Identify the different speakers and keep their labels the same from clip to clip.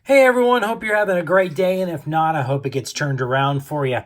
Speaker 1: Hey everyone, hope you're having a great day, and if not, I hope it gets turned around for you.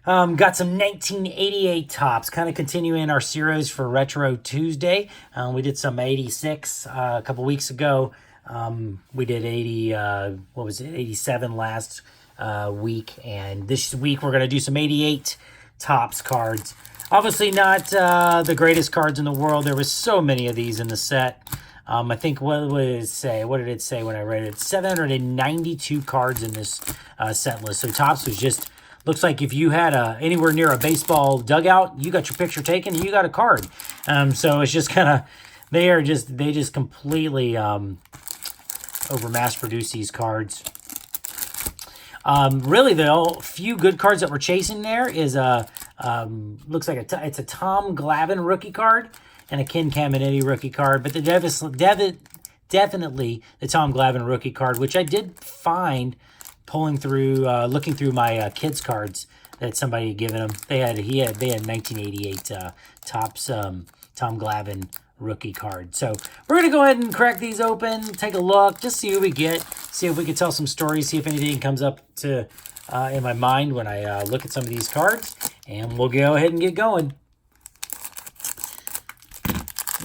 Speaker 1: Got some 1988 tops, kind of continuing our series for Retro Tuesday. We did some 86 a couple weeks ago. We did 87 last week, and this week we're going to do some 88 tops cards. Obviously not the greatest cards in the world. There was so many of these in the set. I think, what would it say? What did it say when I read it? 792 cards in this set list. So Topps was just, looks like if you had anywhere near a baseball dugout, you got your picture taken and you got a card. So it's just kind of, they just completely over mass produce these cards. Really, the few good cards that we're chasing there is looks like it's a Tom Glavine rookie card and a Ken Caminiti rookie card, but definitely the Tom Glavine rookie card, which I did find pulling through, looking through my kids cards that somebody had given him. They had 1988 Topps Tom Glavine rookie card. So we're gonna go ahead and crack these open, take a look, just see what we get, see if we can tell some stories, see if anything comes up to in my mind when I look at some of these cards, and we'll go ahead and get going.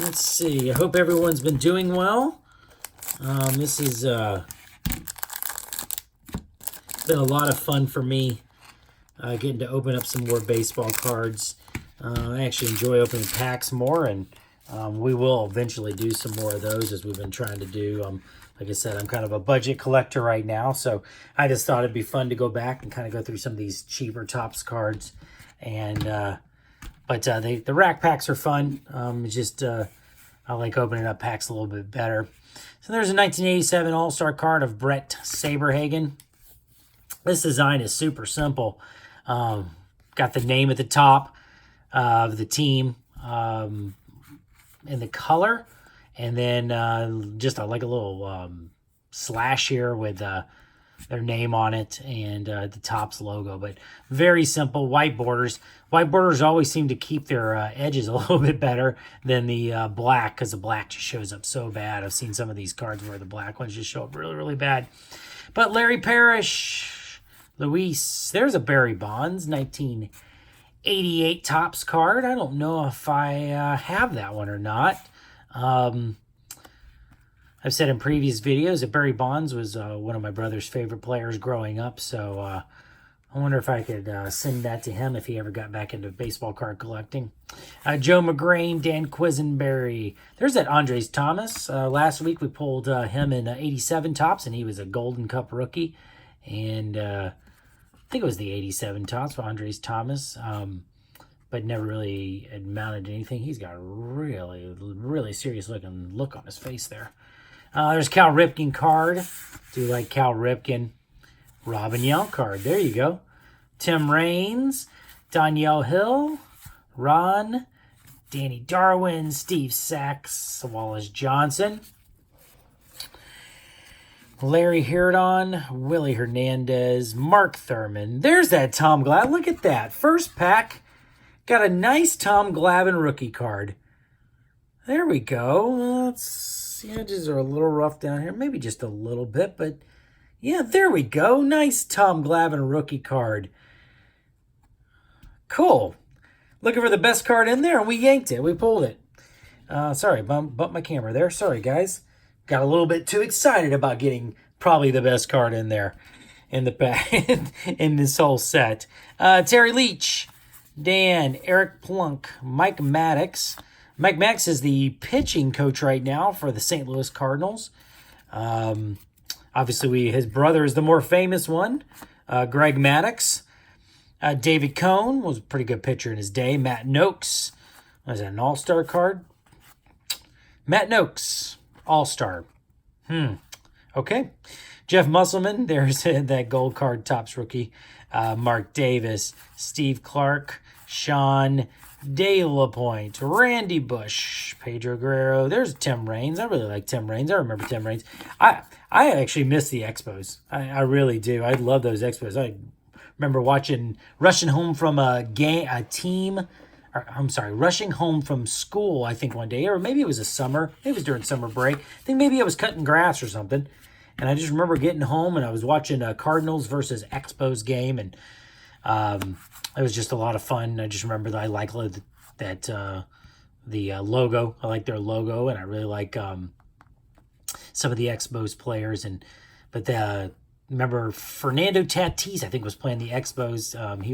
Speaker 1: Let's see. I hope everyone's been doing well. This has been a lot of fun for me, getting to open up some more baseball cards. I actually enjoy opening packs more, and we will eventually do some more of those as we've been trying to do. Like I said, I'm kind of a budget collector right now, so I just thought it'd be fun to go back and kind of go through some of these cheaper Topps cards. And but the rack packs are fun. It's just I like opening up packs a little bit better. So there's a 1987 All-Star card of Brett Saberhagen. This design is super simple. Got the name at the top of the team in the color, and then just like a little slash here with their name on it and the Topps logo, but very simple. White borders. White borders always seem to keep their edges a little bit better than the black, because the black just shows up so bad. I've seen some of these cards where the black ones just show up really, really bad. But Larry Parrish, Luis, there's a Barry Bonds 1988 Topps card. I don't know if I have that one or not. I've said in previous videos that Barry Bonds was one of my brother's favorite players growing up, so I wonder if I could send that to him if he ever got back into baseball card collecting. Joe McGrain, Dan Quisenberry. There's that Andres Thomas. Last week we pulled him in 87 Topps, and he was a Golden Cup rookie. And I think it was the 87 Topps for Andres Thomas, but never really had mounted anything. He's got a really, really serious look on his face there. There's Cal Ripken card. Do like Cal Ripken. Robin Yount card. There you go. Tim Raines. Danielle Hill. Ron. Danny Darwin. Steve Sachs. Wallace Johnson. Larry Hirdon. Willie Hernandez. Mark Thurman. There's that Tom Glavine. Look at that. First pack. Got a nice Tom Glavine rookie card. There we go. The edges are a little rough down here. Maybe just a little bit, but yeah, there we go. Nice Tom Glavine rookie card. Cool. Looking for the best card in there, and we yanked it. We pulled it. Sorry, bumped my camera there. Sorry, guys. Got a little bit too excited about getting probably the best card in there in the pack in this whole set. Terry Leach, Dan, Eric Plunk, Mike Maddox. Mike Maddox is the pitching coach right now for the St. Louis Cardinals. Obviously, his brother is the more famous one, Greg Maddox. David Cohn was a pretty good pitcher in his day. Matt Noakes was an all-star card. Matt Noakes, all-star. Okay. Jeff Musselman, there's that gold card Topps rookie. Mark Davis, Steve Clark, Sean Dave LaPointe, Randy Bush, Pedro Guerrero. There's Tim Raines. I really like Tim Raines. I remember Tim Raines. I actually miss the Expos. I really do. I love those Expos. I remember rushing home from rushing home from school, I think one day, or maybe it was maybe it was during summer break. I think maybe I was cutting grass or something. And I just remember getting home and I was watching a Cardinals versus Expos game, and it was just a lot of fun. I just remember that I like that the logo. I like their logo, and I really like some of the Expos players. Remember Fernando Tatis, I think, was playing the Expos. He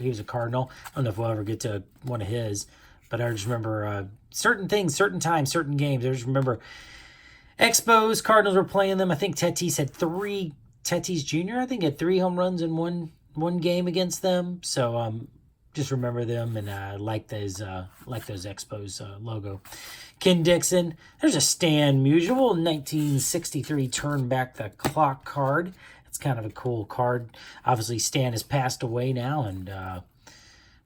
Speaker 1: was a Cardinal. I don't know if we'll ever get to one of his, but I just remember certain things, certain times, certain games. I just remember Expos, Cardinals were playing them. I think Tatis Jr., I think, had 3 home runs in one game against them. So just remember them, and like those Expos logo. Ken Dixon. There's a Stan Musial 1963 Turn Back the Clock card. It's kind of a cool card. Obviously, Stan has passed away now, and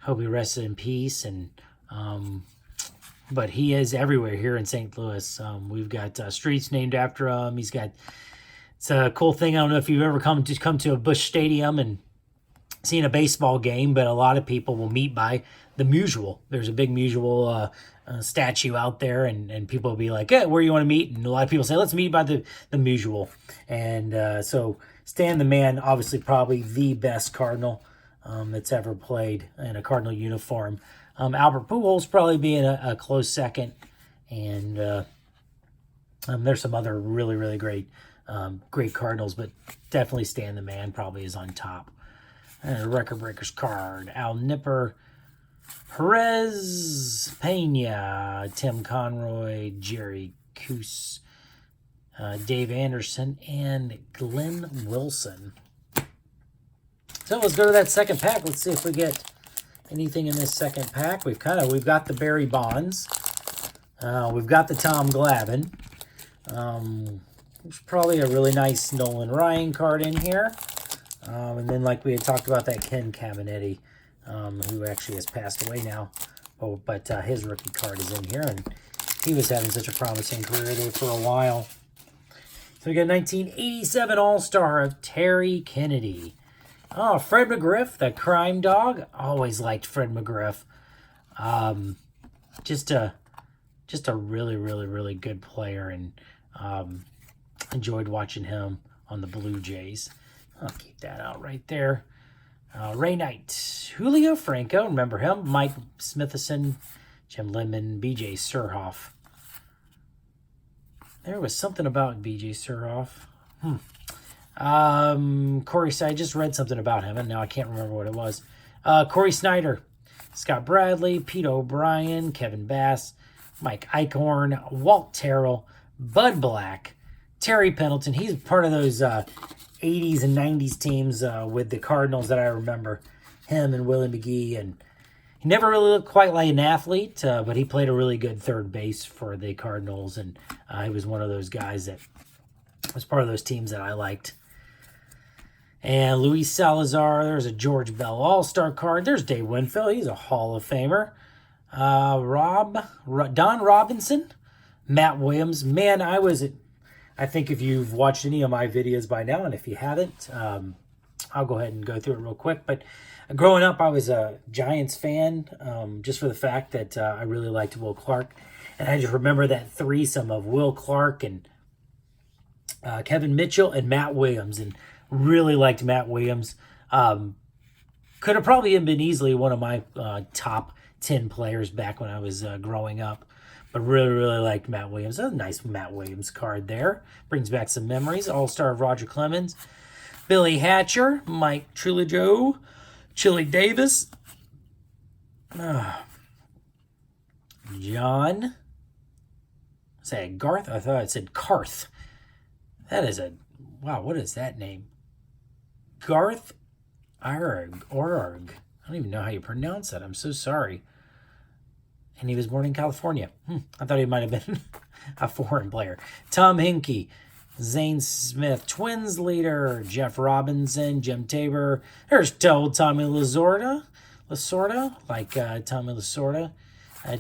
Speaker 1: hope he rested in peace. And but he is everywhere here in St. Louis. We've got streets named after him. It's a cool thing. I don't know if you've ever come to a Busch Stadium and seen a baseball game, but a lot of people will meet by the Musial. There's a big Musial statue out there, and people will be like, hey, where do you want to meet? And a lot of people say, let's meet by the Musial. And so Stan the Man, obviously probably the best Cardinal that's ever played in a Cardinal uniform. Albert Pujols probably being a close second. And there's some other really, really great Cardinals, but definitely Stan the Man probably is on top. Record Breakers card. Al Nipper, Perez, Pena, Tim Conroy, Jerry Coos, Dave Anderson, and Glenn Wilson. So let's go to that second pack. Let's see if we get anything in this second pack. We've got the Barry Bonds. We've got the Tom Glavine. There's probably a really nice Nolan Ryan card in here. And then, like we had talked about, that Ken Caminiti, who actually has passed away now. But his rookie card is in here, and he was having such a promising career there for a while. So we got 1987 All-Star of Terry Kennedy. Oh, Fred McGriff, the crime dog. Always liked Fred McGriff. Just a really, really, really good player, and enjoyed watching him on the Blue Jays. I'll keep that out right there. Ray Knight, Julio Franco, remember him? Mike Smithison, Jim Lemon, B.J. Surhoff. There was something about B.J. Surhoff. Corey, I just read something about him, and now I can't remember what it was. Corey Snyder, Scott Bradley, Pete O'Brien, Kevin Bass, Mike Eichhorn, Walt Terrell, Bud Black, Terry Pendleton. He's part of those 80s and 90s teams with the Cardinals that I remember. Him and Willie McGee. And he never really looked quite like an athlete, but he played a really good third base for the Cardinals. And he was one of those guys that was part of those teams that I liked. And Luis Salazar. There's a George Bell All-Star card. There's Dave Winfield. He's a Hall of Famer. Don Robinson. Matt Williams. Man, I think if you've watched any of my videos by now, and if you haven't, I'll go ahead and go through it real quick. But growing up, I was a Giants fan, just for the fact that I really liked Will Clark. And I just remember that threesome of Will Clark and Kevin Mitchell and Matt Williams, and really liked Matt Williams. Could have probably been easily one of my top 10 players back when I was growing up. But really, really liked Matt Williams. A nice Matt Williams card there. Brings back some memories. All-Star of Roger Clemens. Billy Hatcher. Mike Trilojo. Chili Davis. John. Say Garth? I thought it said Karth. That is wow, what is that name? Garth Org. I don't even know how you pronounce that. I'm so sorry. And he was born in California. I thought he might have been a foreign player. Tom Hinkie, Zane Smith, Twins leader, Jeff Robinson, Jim Tabor. There's Tommy Lasorda, like Tommy Lasorda.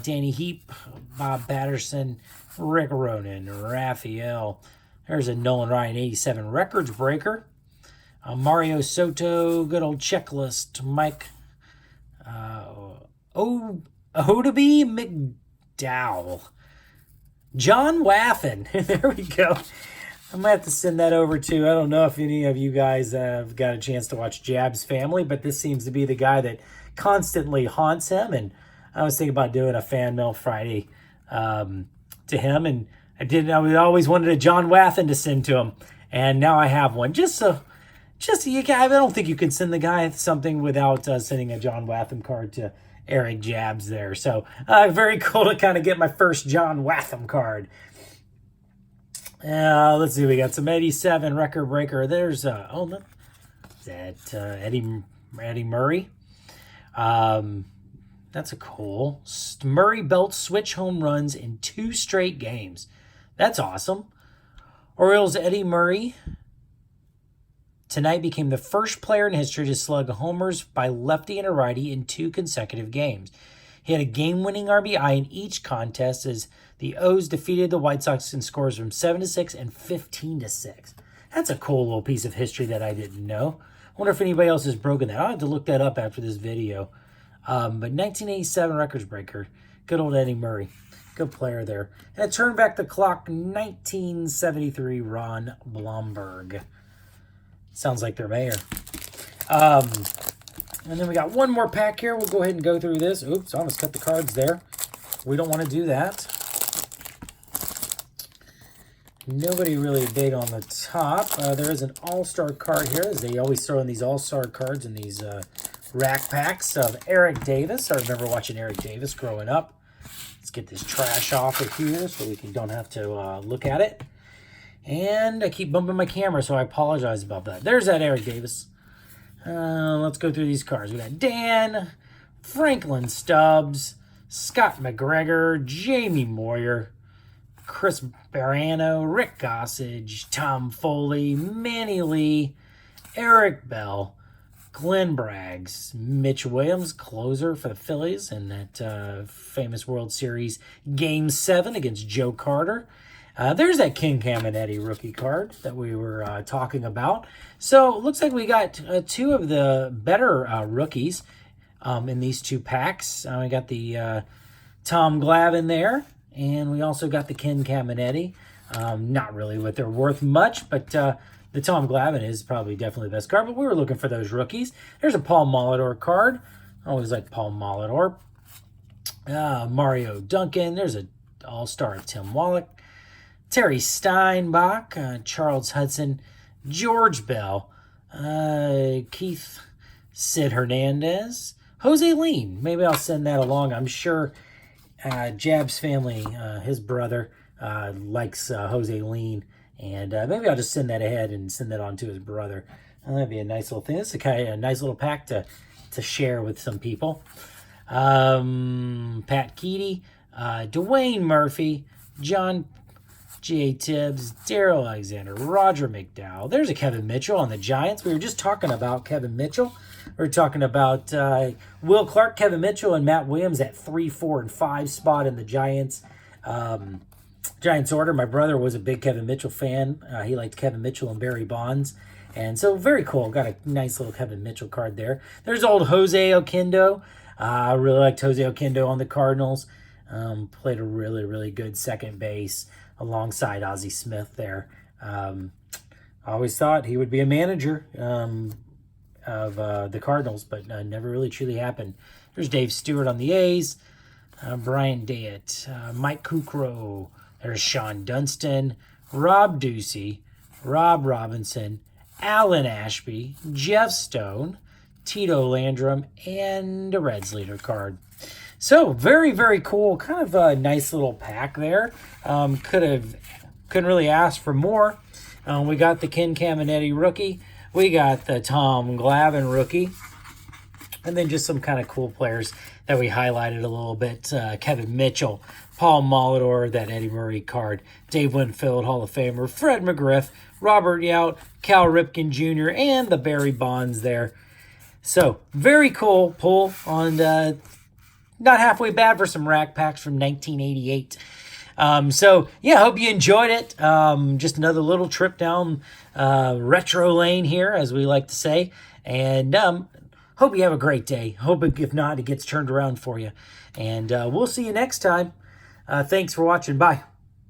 Speaker 1: Danny Heap, Bob Patterson, Rick Ronan, Raphael. There's a Nolan Ryan 87 records breaker. Mario Soto, good old checklist. Mike Odaby McDowell. John Waffen. There we go. I might have to send that over to, I don't know if any of you guys have got a chance to watch Jab's Family, but this seems to be the guy that constantly haunts him. And I was thinking about doing a fan mail Friday to him. And I always wanted a John Wathen to send to him. And now I have one. I don't think you can send the guy something without sending a John Wathen card to Eric Jabs there. So very cool to kind of get my first John Wathen card. Let's see. We got some 87 record breaker. There's Eddie Murray. That's a cool Murray belt switch home runs in 2 straight games. That's awesome. Orioles Eddie Murray tonight became the first player in history to slug homers by lefty and a righty in 2 consecutive games. He had a game-winning RBI in each contest as the O's defeated the White Sox in scores from 7-6 and 15-6. That's a cool little piece of history that I didn't know. I wonder if anybody else has broken that. I'll have to look that up after this video. But 1987 records breaker. Good old Eddie Murray. Good player there. And it turned back the clock, 1973, Ron Blomberg. Sounds like their mayor. And then we got one more pack here. We'll go ahead and go through this. Oops, I almost cut the cards there. We don't want to do that. Nobody really big on the top. There is an all-star card here, as they always throw in these all-star cards in these rack packs of Eric Davis. I remember watching Eric Davis growing up. Let's get this trash off of here so we don't have to look at it. And I keep bumping my camera, so I apologize about that. There's that Eric Davis. Let's go through these cards. We got Dan, Franklin Stubbs, Scott McGregor, Jamie Moyer, Chris Barano, Rick Gossage, Tom Foley, Manny Lee, Eric Bell, Glenn Braggs, Mitch Williams, closer for the Phillies in that famous World Series Game 7 against Joe Carter. There's that King Caminetti rookie card that we were talking about. So it looks like we got 2 of the better rookies in these 2 packs. We got the Tom Glavine there, and we also got the Ken Caminetti. Not really what they're worth much, but the Tom Glavine is probably definitely the best card. But we were looking for those rookies. There's a Paul Molitor card. I always like Paul Molitor. Mario Duncan. There's an all-star of Tim Wallach. Terry Steinbach, Charles Hudson, George Bell, Keith Sid Hernandez, Jose Lean. Maybe I'll send that along. I'm sure Jab's family, his brother, likes Jose Lean. And maybe I'll just send that ahead and send that on to his brother. That'd be a nice little thing. This is kind of a nice little pack to share with some people. Pat Keaty, Dwayne Murphy, John J. Tibbs, Daryl Alexander, Roger McDowell. There's a Kevin Mitchell on the Giants. We were just talking about Kevin Mitchell. We were talking about Will Clark, Kevin Mitchell, and Matt Williams at 3, 4, and 5 spot in the Giants order. My brother was a big Kevin Mitchell fan. He liked Kevin Mitchell and Barry Bonds. And so very cool. Got a nice little Kevin Mitchell card there. There's old Jose Oquendo. I really liked Jose Oquendo on the Cardinals. Played a really, really good second base alongside Ozzie Smith there. I always thought he would be a manager of the Cardinals, but never really truly happened. There's Dave Stewart on the A's, Brian Dayett, Mike Kukrow. There's Sean Dunston, Rob Ducey, Rob Robinson, Alan Ashby, Jeff Stone, Tito Landrum, and a Reds leader card. So very, very cool. Kind of a nice little pack there. Couldn't really ask for more. We got the Ken Caminetti rookie. We got the Tom Glavine rookie. And then just some kind of cool players that we highlighted a little bit. Kevin Mitchell, Paul Molitor, that Eddie Murray card, Dave Winfield, Hall of Famer, Fred McGriff, Robert Yount, Cal Ripken Jr., and the Barry Bonds there. So very cool pull on not halfway bad for some rack packs from 1988. So, yeah, hope you enjoyed it. Just another little trip down retro lane here, as we like to say. And hope you have a great day. Hope, if not, it gets turned around for you. And we'll see you next time. Thanks for watching. Bye.